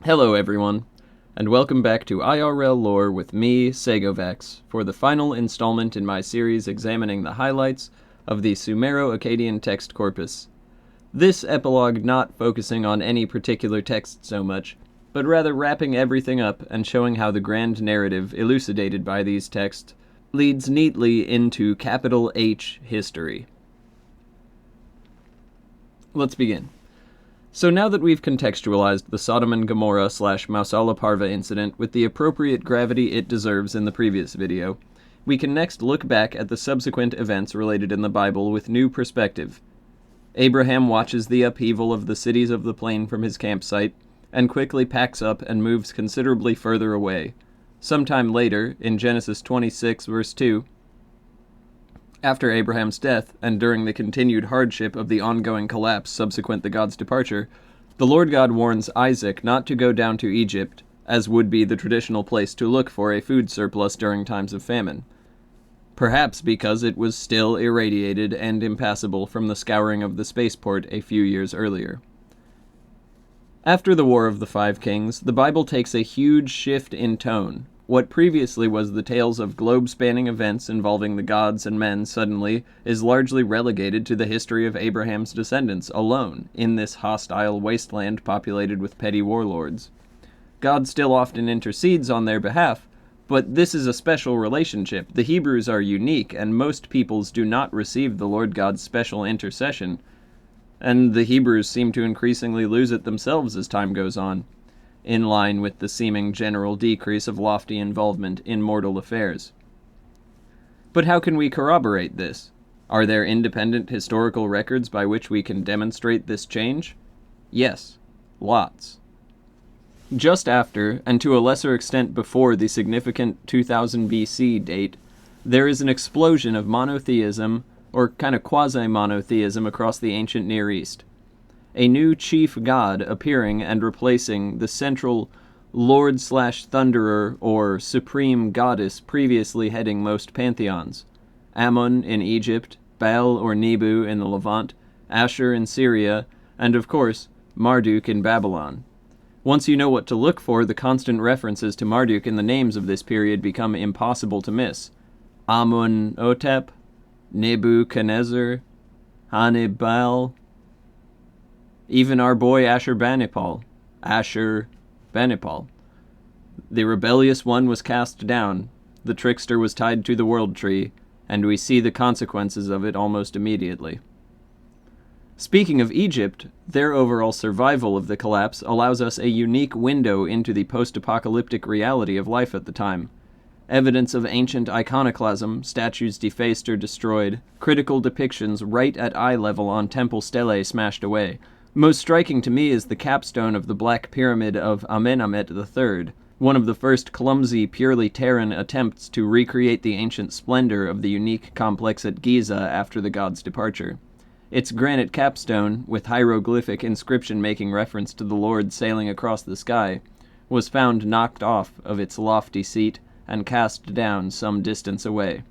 Hello everyone, and welcome back to IRL Lore with me, Segovex, for the final installment in my series examining the highlights of the Sumero-Akkadian text corpus. This epilogue not focusing on any particular text so much, but rather wrapping everything up and showing how the grand narrative elucidated by these texts leads neatly into capital H history. Let's begin. So now that we've contextualized the Sodom and Gomorrah / Mausala Parva incident with the appropriate gravity it deserves in the previous video, we can next look back at the subsequent events related in the Bible with new perspective. Abraham watches the upheaval of the cities of the plain from his campsite, and quickly packs up and moves considerably further away. Sometime later, in Genesis 26 verse 2, after Abraham's death, and during the continued hardship of the ongoing collapse subsequent to God's departure, the Lord God warns Isaac not to go down to Egypt, as would be the traditional place to look for a food surplus during times of famine. Perhaps because it was still irradiated and impassable from the scouring of the spaceport a few years earlier. After the War of the Five Kings, the Bible takes a huge shift in tone. What previously was the tales of globe-spanning events involving the gods and men suddenly is largely relegated to the history of Abraham's descendants alone in this hostile wasteland populated with petty warlords. God still often intercedes on their behalf, but this is a special relationship. The Hebrews are unique, and most peoples do not receive the Lord God's special intercession, and the Hebrews seem to increasingly lose it themselves as time goes on, in line with the seeming general decrease of lofty involvement in mortal affairs. But how can we corroborate this? Are there independent historical records by which we can demonstrate this change? Yes, lots. Just after, and to a lesser extent before the significant 2000 BC date, there is an explosion of monotheism, or kind of quasi-monotheism across the ancient Near East. A new chief god appearing and replacing the central Lord/Thunderer or supreme goddess previously heading most pantheons. Ammon in Egypt, Baal or Nebu in the Levant, Ashur in Syria, and of course, Marduk in Babylon. Once you know what to look for, the constant references to Marduk in the names of this period become impossible to miss. Amun-Hotep, Nebuchadnezzar, Hannibal, even our boy Ashurbanipal. The rebellious one was cast down, the trickster was tied to the world tree, and we see the consequences of it almost immediately. Speaking of Egypt, their overall survival of the collapse allows us a unique window into the post-apocalyptic reality of life at the time. Evidence of ancient iconoclasm, statues defaced or destroyed, critical depictions right at eye level on temple stelae smashed away. Most striking to me is the capstone of the Black Pyramid of Amenemhet III, one of the first clumsy, purely Terran attempts to recreate the ancient splendor of the unique complex at Giza after the god's departure. Its granite capstone, with hieroglyphic inscription making reference to the Lord sailing across the sky, was found knocked off of its lofty seat and cast down some distance away.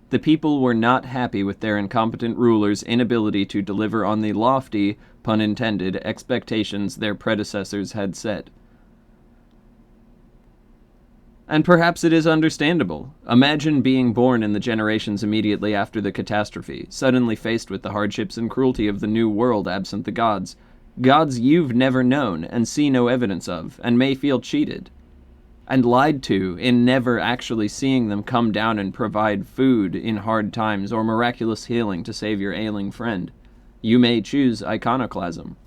The people were not happy with their incompetent ruler's inability to deliver on the lofty, pun intended, expectations their predecessors had set. And perhaps it is understandable. Imagine being born in the generations immediately after the catastrophe, suddenly faced with the hardships and cruelty of the new world absent the gods. Gods you've never known and see no evidence of, and may feel cheated and lied to in never actually seeing them come down and provide food in hard times or miraculous healing to save your ailing friend. You may choose iconoclasm.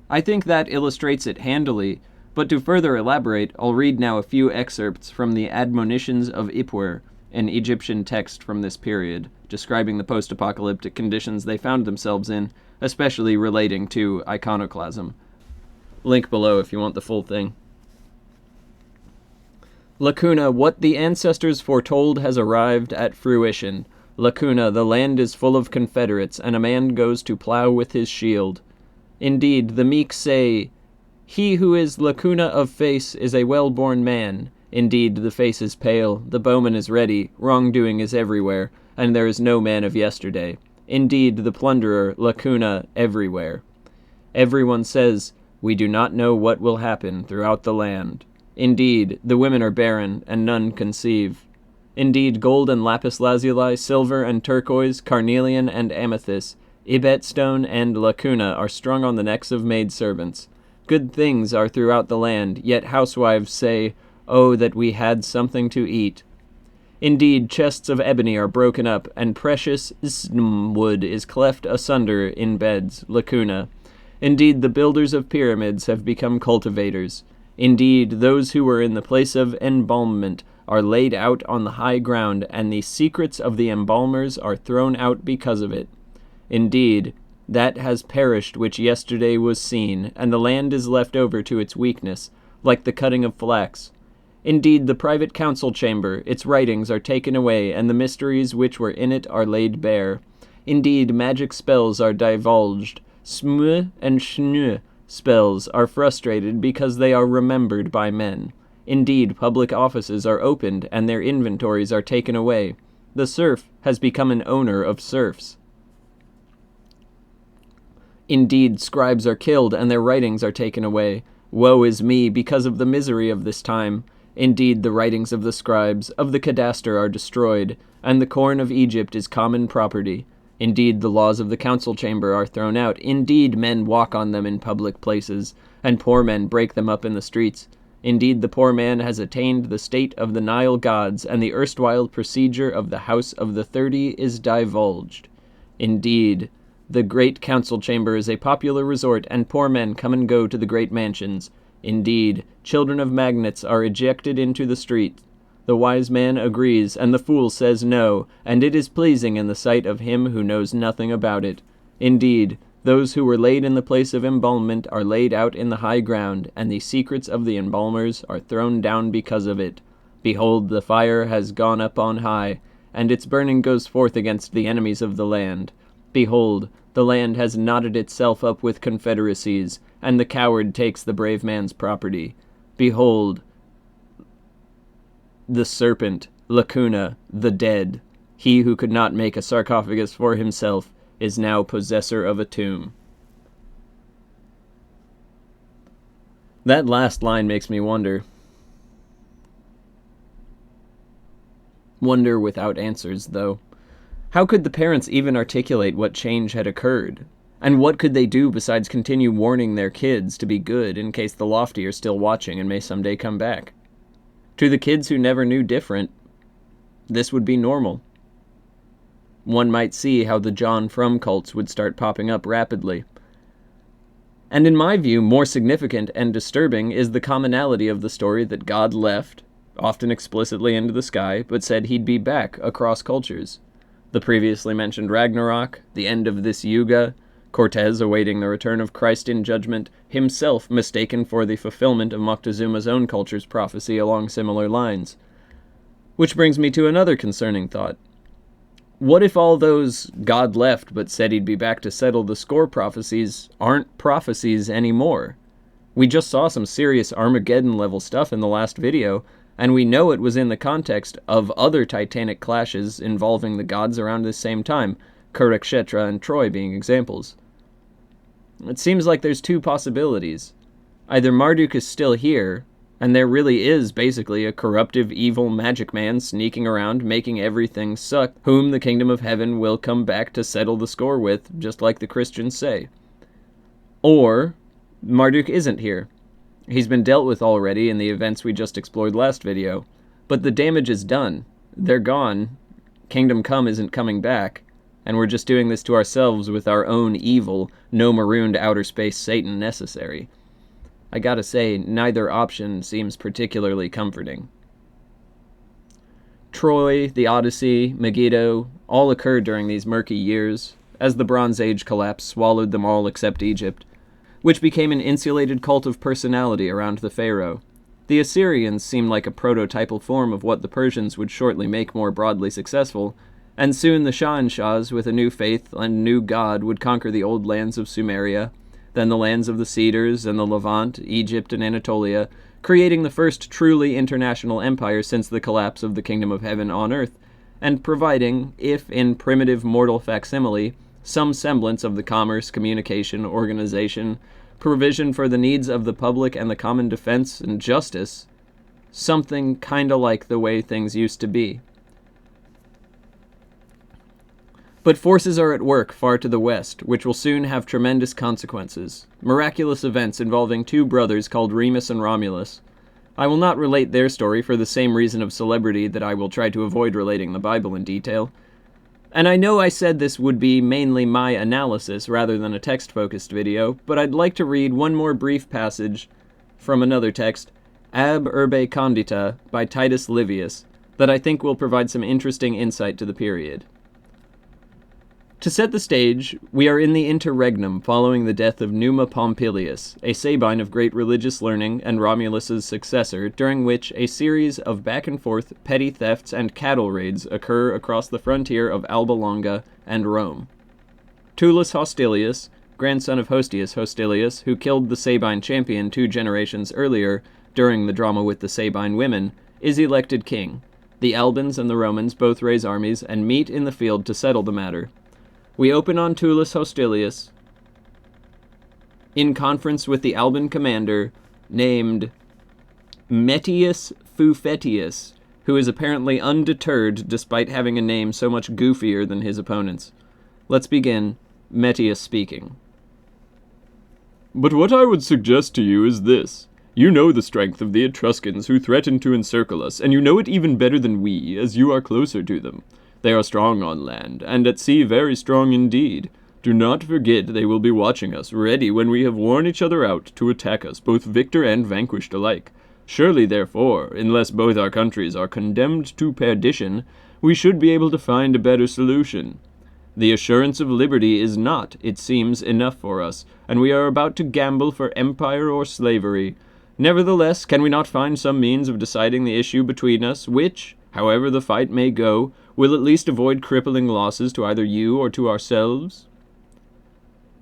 I think that illustrates it handily, but to further elaborate, I'll read now a few excerpts from the Admonitions of Ipwer, an Egyptian text from this period, describing the post-apocalyptic conditions they found themselves in, especially relating to iconoclasm. Link below if you want the full thing. Lacuna, what the ancestors foretold has arrived at fruition. Lacuna, the land is full of confederates, and a man goes to plow with his shield. Indeed, the meek say, he who is Lacuna of face is a well-born man. Indeed, the face is pale, the bowman is ready, wrongdoing is everywhere, and there is no man of yesterday. Indeed, the plunderer, Lacuna, everywhere. Everyone says, we do not know what will happen throughout the land. Indeed, the women are barren, and none conceive. Indeed, gold and lapis lazuli, silver and turquoise, carnelian and amethyst, ibetstone and lacuna are strung on the necks of maidservants. Good things are throughout the land, yet housewives say, "Oh, that we had something to eat." Indeed, chests of ebony are broken up, and precious wood is cleft asunder in beds, lacuna. Indeed, the builders of pyramids have become cultivators. Indeed, those who were in the place of embalmment are laid out on the high ground, and the secrets of the embalmers are thrown out because of it. Indeed, that has perished which yesterday was seen, and the land is left over to its weakness, like the cutting of flax. Indeed, the private council chamber, its writings are taken away, and the mysteries which were in it are laid bare. Indeed, magic spells are divulged. Smu and shnu spells are frustrated because they are remembered by men. Indeed, public offices are opened, and their inventories are taken away. The serf has become an owner of serfs. Indeed, scribes are killed, and their writings are taken away. Woe is me because of the misery of this time. Indeed, the writings of the scribes of the cadaster are destroyed, and the corn of Egypt is common property. Indeed, the laws of the council chamber are thrown out. Indeed, men walk on them in public places, and poor men break them up in the streets. Indeed, the poor man has attained the state of the Nile gods, and the erstwhile procedure of the House of the 30 is divulged. Indeed, the great council chamber is a popular resort, and poor men come and go to the great mansions. Indeed, children of magnates are ejected into the street. The wise man agrees, and the fool says no, and it is pleasing in the sight of him who knows nothing about it. Indeed, those who were laid in the place of embalmment are laid out in the high ground, and the secrets of the embalmers are thrown down because of it. Behold, the fire has gone up on high, and its burning goes forth against the enemies of the land. Behold, the land has knotted itself up with confederacies, and the coward takes the brave man's property. Behold, the serpent, lacuna, the dead, he who could not make a sarcophagus for himself, is now possessor of a tomb. That last line makes me wonder. Wonder without answers, though. How could the parents even articulate what change had occurred? And what could they do besides continue warning their kids to be good in case the Lofty are still watching and may someday come back? To the kids who never knew different, this would be normal. One might see how the John Frum cults would start popping up rapidly. And in my view, more significant and disturbing is the commonality of the story that God left, often explicitly into the sky, but said he'd be back across cultures. The previously mentioned Ragnarok, the end of this Yuga, Cortez awaiting the return of Christ in judgment, himself mistaken for the fulfillment of Moctezuma's own culture's prophecy along similar lines. Which brings me to another concerning thought. What if all those God left but said he'd be back to settle the score prophecies aren't prophecies anymore? We just saw some serious Armageddon-level stuff in the last video, and we know it was in the context of other titanic clashes involving the gods around this same time, Kurukshetra and Troy being examples. It seems like there's two possibilities. Either Marduk is still here, and there really is basically a corruptive, evil magic man sneaking around making everything suck, whom the kingdom of heaven will come back to settle the score with, just like the Christians say. Or Marduk isn't here. He's been dealt with already in the events we just explored last video, but the damage is done. They're gone. Kingdom Come isn't coming back, and we're just doing this to ourselves with our own evil, no marooned outer space Satan necessary. I gotta say, neither option seems particularly comforting. Troy, the Odyssey, Megiddo, all occurred during these murky years, as the Bronze Age collapse swallowed them all except Egypt, which became an insulated cult of personality around the pharaoh. The Assyrians seemed like a prototypal form of what the Persians would shortly make more broadly successful, and soon the Shah-in-Shahs with a new faith and new god would conquer the old lands of Sumeria, then the lands of the Cedars and the Levant, Egypt and Anatolia, creating the first truly international empire since the collapse of the Kingdom of Heaven on Earth, and providing, if in primitive mortal facsimile, some semblance of the commerce, communication, organization, provision for the needs of the public and the common defense and justice, something kinda like the way things used to be. But forces are at work far to the west, which will soon have tremendous consequences. Miraculous events involving two brothers called Remus and Romulus. I will not relate their story for the same reason of celebrity that I will try to avoid relating the Bible in detail. And I know I said this would be mainly my analysis rather than a text-focused video, but I'd like to read one more brief passage from another text, Ab Urbe Condita by Titus Livius, that I think will provide some interesting insight to the period. To set the stage, we are in the interregnum following the death of Numa Pompilius, a Sabine of great religious learning and Romulus's successor, during which a series of back-and-forth petty thefts and cattle raids occur across the frontier of Alba Longa and Rome. Tullus Hostilius, grandson of Hostius Hostilius, who killed the Sabine champion 2 generations earlier during the drama with the Sabine women, is elected king. The Albans and the Romans both raise armies and meet in the field to settle the matter. We open on Tullus Hostilius in conference with the Alban commander named Metius Fufetius, who is apparently undeterred despite having a name so much goofier than his opponents. Let's begin. Metius speaking. But what I would suggest to you is this. You know the strength of the Etruscans who threaten to encircle us, and you know it even better than we, as you are closer to them. They are strong on land, and at sea very strong indeed. Do not forget they will be watching us, ready when we have worn each other out to attack us, both victor and vanquished alike. Surely, therefore, unless both our countries are condemned to perdition, we should be able to find a better solution. The assurance of liberty is not, it seems, enough for us, and we are about to gamble for empire or slavery. Nevertheless, can we not find some means of deciding the issue between us, which, however the fight may go, will at least avoid crippling losses to either you or to ourselves?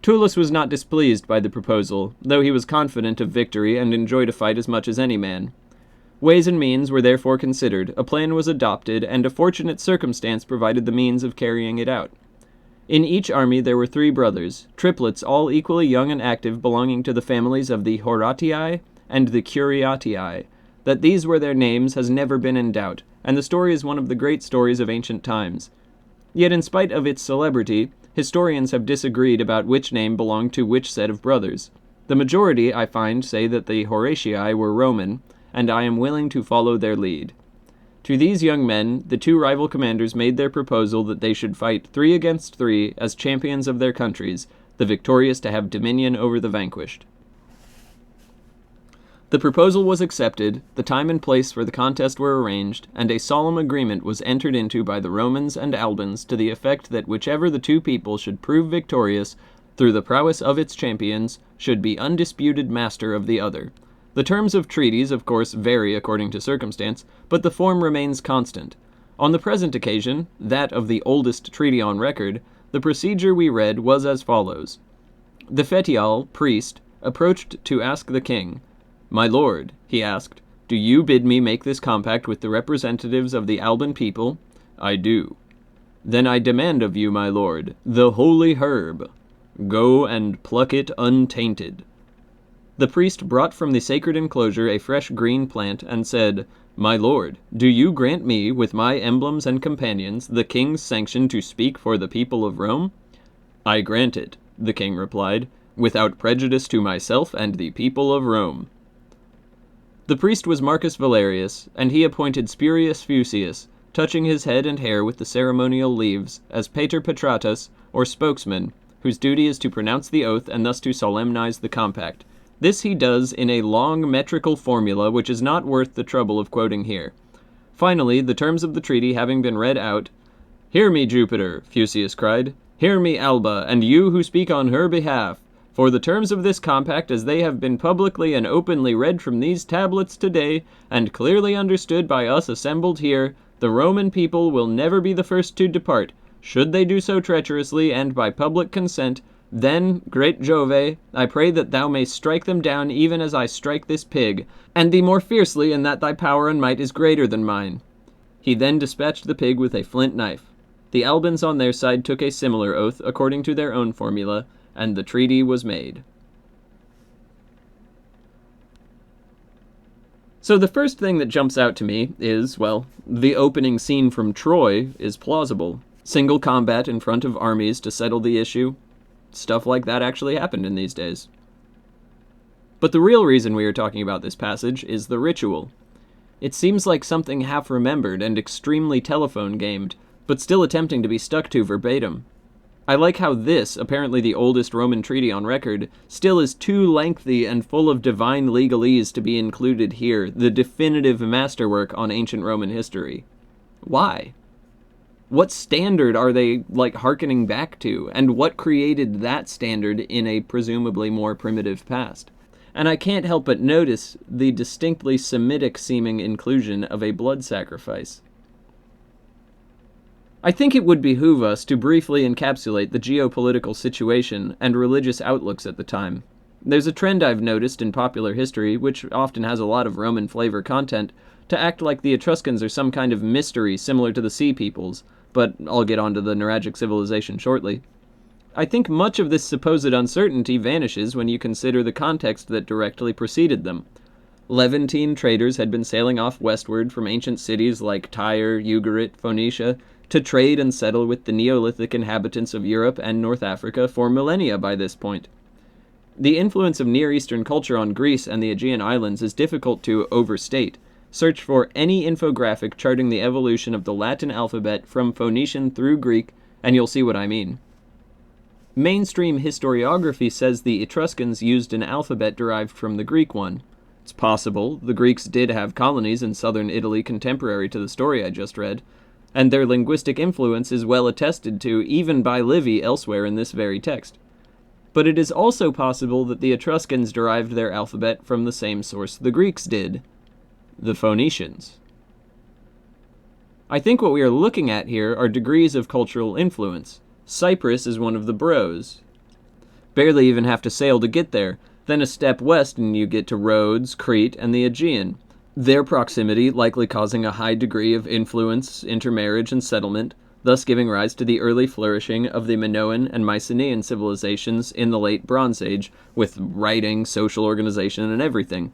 Tullus was not displeased by the proposal, though he was confident of victory and enjoyed a fight as much as any man. Ways and means were therefore considered, a plan was adopted, and a fortunate circumstance provided the means of carrying it out. In each army there were 3 brothers, triplets all equally young and active, belonging to the families of the Horatii and the Curiatii. That these were their names has never been in doubt, and the story is one of the great stories of ancient times. Yet in spite of its celebrity, historians have disagreed about which name belonged to which set of brothers. The majority, I find, say that the Horatii were Roman, and I am willing to follow their lead. To these young men, the 2 rival commanders made their proposal that they should fight 3 against 3 as champions of their countries, the victorious to have dominion over the vanquished. The proposal was accepted, the time and place for the contest were arranged, and a solemn agreement was entered into by the Romans and Albans to the effect that whichever the 2 people should prove victorious, through the prowess of its champions, should be undisputed master of the other. The terms of treaties, of course, vary according to circumstance, but the form remains constant. On the present occasion, that of the oldest treaty on record, the procedure we read was as follows. The Fetial, priest, approached to ask the king, "My lord," he asked, "do you bid me make this compact with the representatives of the Alban people?" "I do." "Then I demand of you, my lord, the holy herb. Go and pluck it untainted." The priest brought from the sacred enclosure a fresh green plant and said, "My lord, do you grant me, with my emblems and companions, the king's sanction to speak for the people of Rome?" "I grant it," the king replied, "without prejudice to myself and the people of Rome." The priest was Marcus Valerius, and he appointed Spurius Fusius, touching his head and hair with the ceremonial leaves, as Pater Patratus, or spokesman, whose duty is to pronounce the oath and thus to solemnize the compact. This he does in a long metrical formula which is not worth the trouble of quoting here. Finally, the terms of the treaty having been read out, "Hear me, Jupiter," Fusius cried. "Hear me, Alba, and you who speak on her behalf. For the terms of this compact, as they have been publicly and openly read from these tablets today, and clearly understood by us assembled here, the Roman people will never be the first to depart. Should they do so treacherously and by public consent, then, great Jove, I pray that thou mayst strike them down even as I strike this pig, and the more fiercely in that thy power and might is greater than mine." He then dispatched the pig with a flint knife. The Albans on their side took a similar oath according to their own formula, and the treaty was made. So the first thing that jumps out to me is, well, the opening scene from Troy is plausible. Single combat in front of armies to settle the issue. Stuff like that actually happened in these days. But the real reason we are talking about this passage is the ritual. It seems like something half-remembered and extremely telephone-gamed, but still attempting to be stuck to verbatim. I like how this, apparently the oldest Roman treaty on record, still is too lengthy and full of divine legalese to be included here, the definitive masterwork on ancient Roman history. Why? What standard are they, hearkening back to, and what created that standard in a presumably more primitive past? And I can't help but notice the distinctly Semitic-seeming inclusion of a blood sacrifice. I think it would behoove us to briefly encapsulate the geopolitical situation and religious outlooks at the time. There's a trend I've noticed in popular history, which often has a lot of Roman flavor content, to act like the Etruscans are some kind of mystery similar to the Sea Peoples, but I'll get onto the Nuragic civilization shortly. I think much of this supposed uncertainty vanishes when you consider the context that directly preceded them. Levantine traders had been sailing off westward from ancient cities like Tyre, Ugarit, Phoenicia, to trade and settle with the Neolithic inhabitants of Europe and North Africa for millennia by this point. The influence of Near Eastern culture on Greece and the Aegean Islands is difficult to overstate. Search for any infographic charting the evolution of the Latin alphabet from Phoenician through Greek, and you'll see what I mean. Mainstream historiography says the Etruscans used an alphabet derived from the Greek one. It's possible the Greeks did have colonies in southern Italy contemporary to the story I just read, and their linguistic influence is well attested to even by Livy elsewhere in this very text. But it is also possible that the Etruscans derived their alphabet from the same source the Greeks did, the Phoenicians. I think what we are looking at here are degrees of cultural influence. Cyprus is one of the Bros. Barely even have to sail to get there, then a step west and you get to Rhodes, Crete, and the Aegean. Their proximity likely causing a high degree of influence, intermarriage, and settlement, thus giving rise to the early flourishing of the Minoan and Mycenaean civilizations in the late Bronze Age, with writing, social organization, and everything.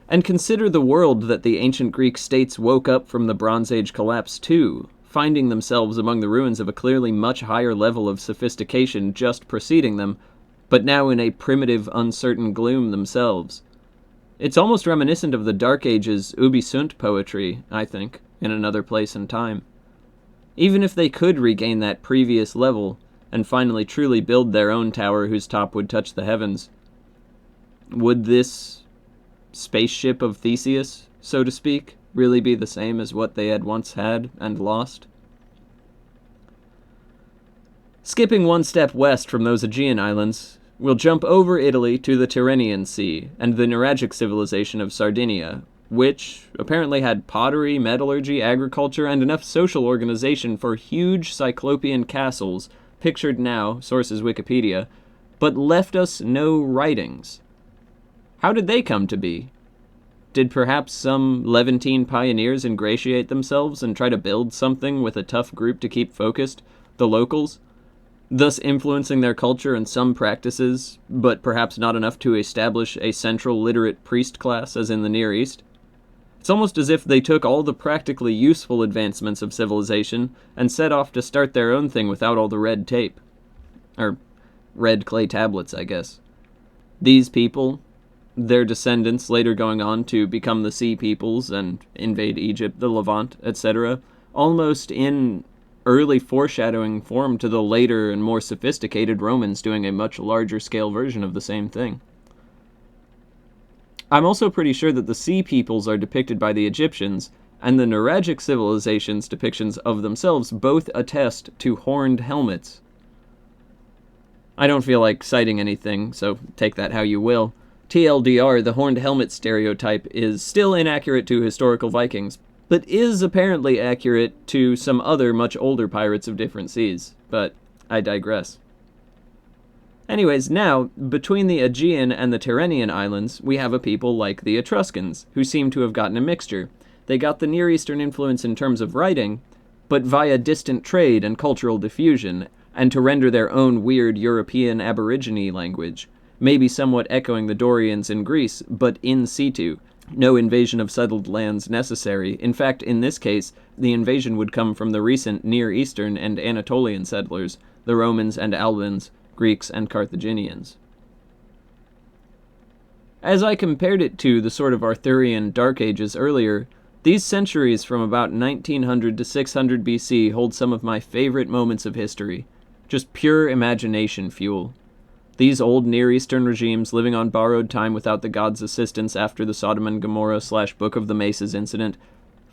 And consider the world that the ancient Greek states woke up from the Bronze Age collapse to, finding themselves among the ruins of a clearly much higher level of sophistication just preceding them, but now in a primitive, uncertain gloom themselves. It's almost reminiscent of the Dark Ages ubi sunt poetry, I think, in another place and time. Even if they could regain that previous level, and finally truly build their own tower whose top would touch the heavens, would this spaceship of Theseus, so to speak, really be the same as what they had once had and lost? Skipping one step west from those Aegean islands, we'll jump over Italy to the Tyrrhenian Sea and the Nuragic civilization of Sardinia, which apparently had pottery, metallurgy, agriculture, and enough social organization for huge cyclopean castles, pictured now, sources Wikipedia, but left us no writings. How did they come to be? Did perhaps some Levantine pioneers ingratiate themselves and try to build something with a tough group to keep focused, the locals, thus influencing their culture and some practices, but perhaps not enough to establish a central literate priest class as in the Near East? It's almost as if they took all the practically useful advancements of civilization and set off to start their own thing without all the red tape. Or red clay tablets, I guess. These people, their descendants later going on to become the Sea Peoples and invade Egypt, the Levant, etc., almost in early foreshadowing form to the later and more sophisticated Romans doing a much larger scale version of the same thing. I'm also pretty sure that the Sea Peoples are depicted by the Egyptians, and the Nuragic civilization's depictions of themselves both attest to horned helmets. I don't feel like citing anything, so take that how you will. TLDR, the horned helmet stereotype is still inaccurate to historical Vikings, but is apparently accurate to some other much older pirates of different seas. But I digress. Anyways, now, between the Aegean and the Tyrrhenian islands, we have a people like the Etruscans, who seem to have gotten a mixture. They got the Near Eastern influence in terms of writing, but via distant trade and cultural diffusion, and to render their own weird European Aborigine language, maybe somewhat echoing the Dorians in Greece, but in situ, No invasion of settled lands necessary. In fact, in this case, the invasion would come from the recent Near Eastern and Anatolian settlers, the Romans and Albans, Greeks and Carthaginians. As I compared it to the sort of Arthurian Dark Ages earlier, these centuries from about 1900 to 600 BC hold some of my favorite moments of history. Just pure imagination fuel. These old Near Eastern regimes living on borrowed time without the gods' assistance after the Sodom and Gomorrah / Book of the Mesas incident,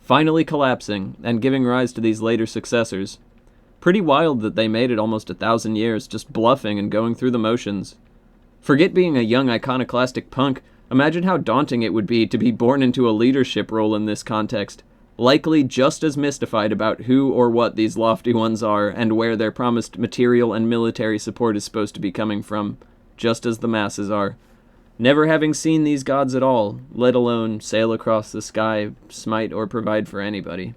finally collapsing and giving rise to these later successors. Pretty wild that they made it almost 1,000 years, just bluffing and going through the motions. Forget being a young iconoclastic punk, imagine how daunting it would be to be born into a leadership role in this context, likely just as mystified about who or what these lofty ones are and where their promised material and military support is supposed to be coming from, just as the masses are, never having seen these gods at all, let alone sail across the sky, smite or provide for anybody.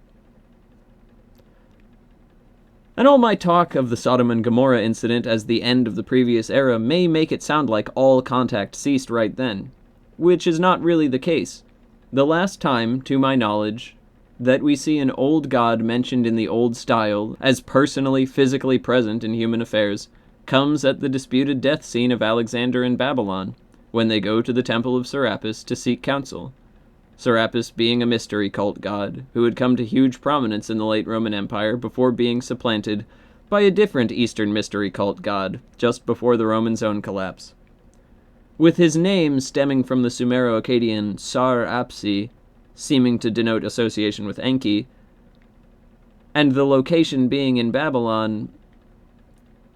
And all my talk of the Sodom and Gomorrah incident as the end of the previous era may make it sound like all contact ceased right then, which is not really the case. The last time, to my knowledge, that we see an old god mentioned in the old style as personally, physically present in human affairs comes at the disputed death scene of Alexander in Babylon, when they go to the temple of Serapis to seek counsel. Serapis being a mystery cult god, who had come to huge prominence in the late Roman Empire before being supplanted by a different Eastern mystery cult god, just before the Romans' own collapse. With his name stemming from the Sumero-Akkadian Sar-Apsi, seeming to denote association with Enki, and the location being in Babylon,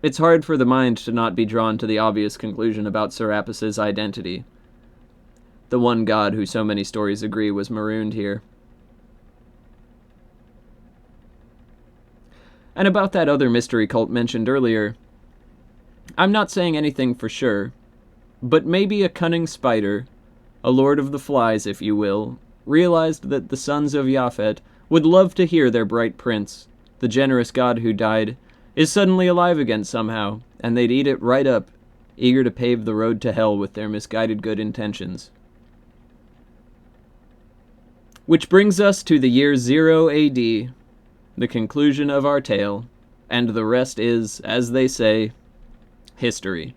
it's hard for the mind to not be drawn to the obvious conclusion about Serapis's identity. The one god who so many stories agree was marooned here. And about that other mystery cult mentioned earlier, I'm not saying anything for sure, but maybe a cunning spider, a lord of the flies if you will, realized that the sons of Japhet would love to hear their bright prince, the generous god who died, is suddenly alive again somehow, and they'd eat it right up, eager to pave the road to hell with their misguided good intentions. Which brings us to the year 0 AD, the conclusion of our tale, and the rest is, as they say, history.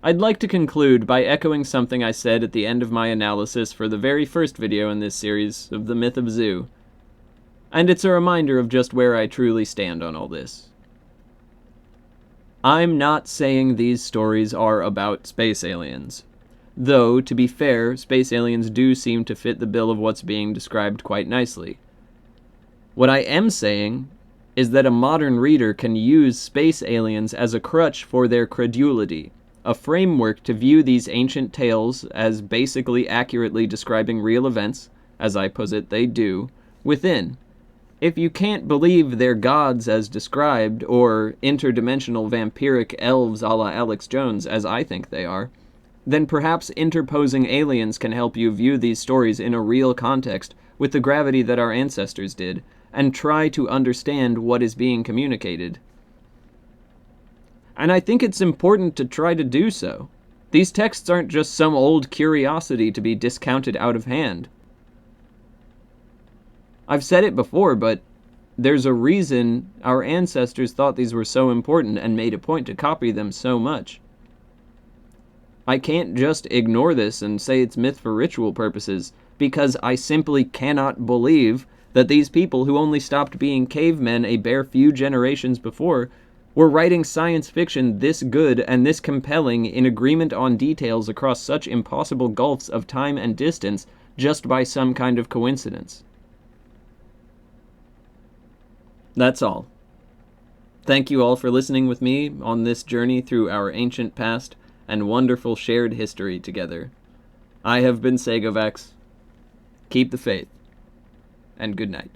I'd like to conclude by echoing something I said at the end of my analysis for the very first video in this series of the Myth of Zu, and it's a reminder of just where I truly stand on all this. I'm not saying these stories are about space aliens. Though, to be fair, space aliens do seem to fit the bill of what's being described quite nicely. What I am saying is that a modern reader can use space aliens as a crutch for their credulity, a framework to view these ancient tales as basically accurately describing real events, as I posit they do, within. If you can't believe they're gods as described, or interdimensional vampiric elves a la Alex Jones as I think they are, then perhaps interposing aliens can help you view these stories in a real context with the gravity that our ancestors did, and try to understand what is being communicated. And I think it's important to try to do so. These texts aren't just some old curiosity to be discounted out of hand. I've said it before, but there's a reason our ancestors thought these were so important and made a point to copy them so much. I can't just ignore this and say it's myth for ritual purposes, because I simply cannot believe that these people who only stopped being cavemen a bare few generations before were writing science fiction this good and this compelling in agreement on details across such impossible gulfs of time and distance just by some kind of coincidence. That's all. Thank you all for listening with me on this journey through our ancient past and wonderful shared history together. I have been Segovax. Keep the faith, and good night.